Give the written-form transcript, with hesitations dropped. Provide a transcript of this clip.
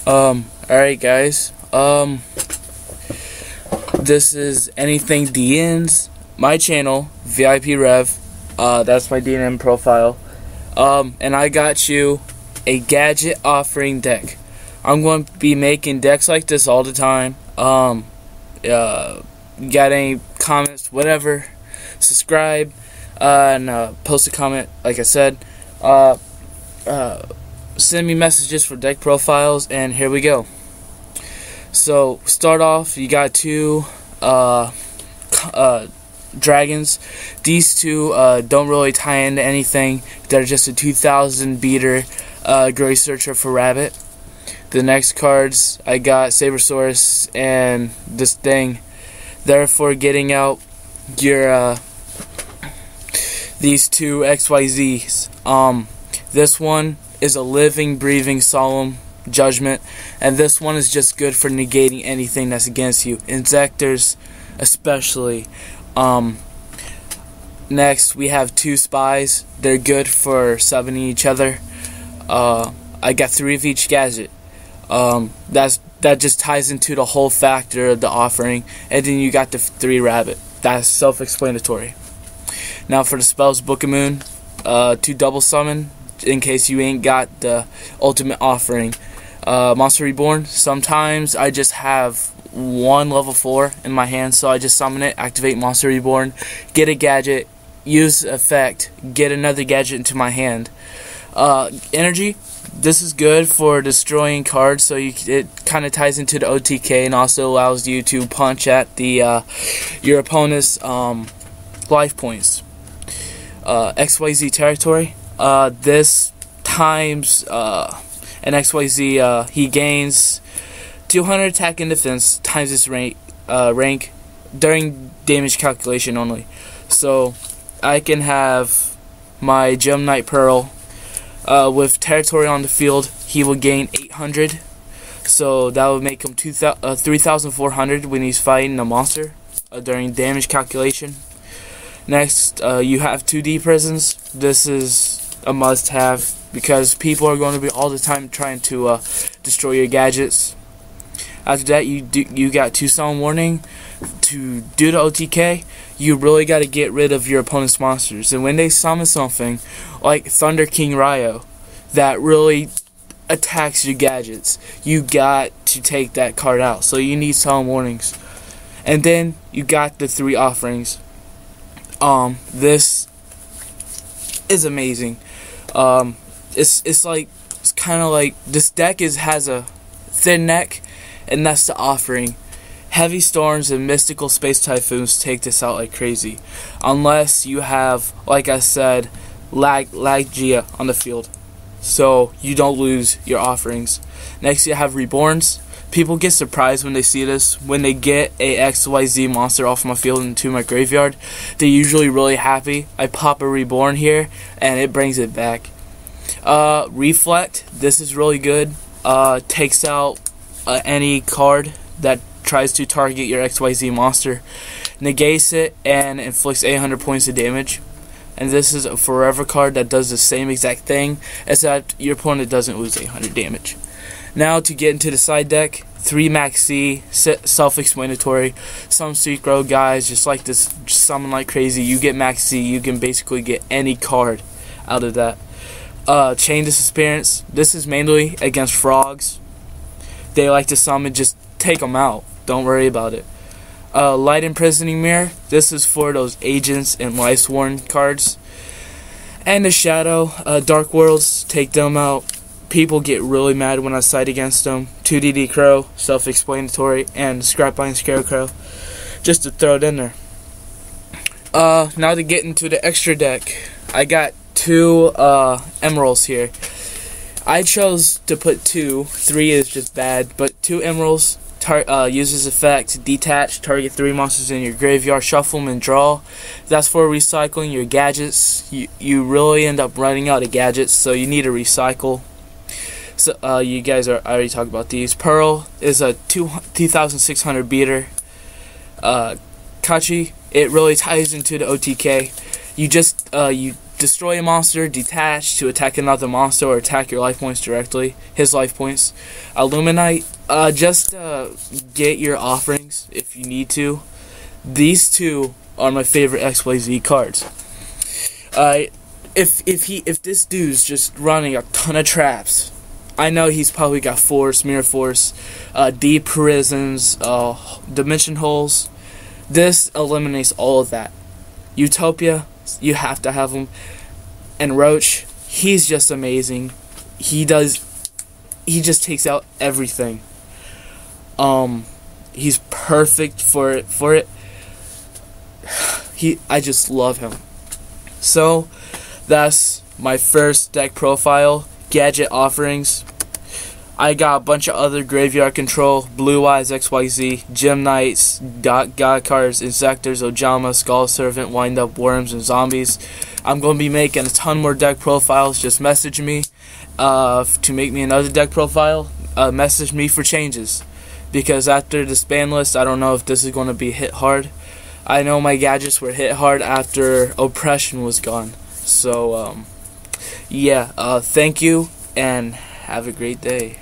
Alright guys, this is Anything DN's, my channel, VIP Rev, that's my DNM profile, and I got you a Gadget offering deck. I'm going to be making decks like this all the time. Got any comments, whatever, subscribe, and post a comment, like I said, send me messages for deck profiles, and here we go. So start off, you got two dragons. These two don't really tie into anything. They're just a 2000 beater Gray Searcher for Rabbit. The next cards, I got Sabersaurus and this thing. Therefore, getting out your these two XYZs. This one is a living, breathing, solemn judgment, and this one is just good for negating anything that's against you, Insectors especially. Next we have two spies. They're good for summoning each other. I got 3 of each gadget. That just ties into the whole factor of the offering. And then you got the 3 rabbit. That's self-explanatory. Now for the spells, Book of Moon, 2 double summon in case you ain't got the ultimate offering. Monster Reborn, sometimes I just have 1 level 4 in my hand, so I just summon it, activate Monster Reborn, get a gadget, use effect, get another gadget into my hand. Energy, this is good for destroying cards, so it kind of ties into the OTK and also allows you to punch at the your opponent's life points. XYZ Territory, this times an XYZ, he gains 200 attack and defense times his rank during damage calculation only. So I can have my Gem Knight Pearl with territory on the field. He will gain 800, so that would make him 3,400 when he's fighting a monster during damage calculation. Next, you have 2D prisons. This is a must-have because people are going to be all the time trying to destroy your gadgets. After that, you got 2 summon warning. To do the OTK, you really got to get rid of your opponent's monsters. And when they summon something like Thunder King Ryo that really attacks your gadgets, you got to take that card out. So you need summon warnings. And then you got the 3 offerings. This is amazing. It's kind of like this deck has a thin neck, and that's the offering. Heavy storms and mystical space typhoons take this out like crazy, unless you have, like I said, Lagia on the field, so you don't lose your offerings. Next, you have Reborns. People get surprised when they see this. When they get a XYZ monster off my field into my graveyard, they're usually really happy. I pop a Reborn here, and it brings it back. Reflect, this is really good. Takes out any card that tries to target your XYZ monster, negates it, and inflicts 800 points of damage. And this is a forever card that does the same exact thing, except your opponent doesn't lose 800 damage. Now to get into the side deck, 3 Max C, self-explanatory. Some Synchro guys just like this, just summon like crazy. You get Max C, you can basically get any card out of that. Chain Disappearance, this is mainly against frogs. They like to summon, just take them out, don't worry about it. Light Imprisoning Mirror, this is for those agents and Lifesworn cards. And the Shadow, Dark Worlds, take them out. People get really mad when I side against them. 2DD Crow, self-explanatory, and Scrapvine Scarecrow, just to throw it in there. Now to get into the extra deck, I got 2 Emeralds here. I chose to put 2, 3 is just bad, but 2 Emeralds, uses effect, detach, target 3 monsters in your graveyard, shuffle them and draw. That's for recycling your gadgets. You really end up running out of gadgets, so you need to recycle. So you guys I already talked about these. Pearl is a 2,600 beater. Kachi, it really ties into the OTK. You destroy a monster, detach to attack another monster, or attack your life points directly, his life points. Illuminite, just get your offerings if you need to. These two are my favorite XYZ cards. If this dude's just running a ton of traps, I know he's probably got Force, Mirror Force, deep prisons, dimension holes. This eliminates all of that. Utopia, you have to have him. And Roach, he's just amazing. He just takes out everything. He's perfect for it. I just love him. So, that's my first deck profile. Gadget offerings. I got a bunch of other graveyard control, Blue Eyes, XYZ, Gem Knights, God cards, Insectors, Ojama, Skull Servant, Wind Up Worms, and Zombies. I'm going to be making a ton more deck profiles. Just message me to make me another deck profile. Message me for changes, because after this ban list, I don't know if this is going to be hit hard. I know my gadgets were hit hard after Oppression was gone. So, yeah, thank you, and have a great day.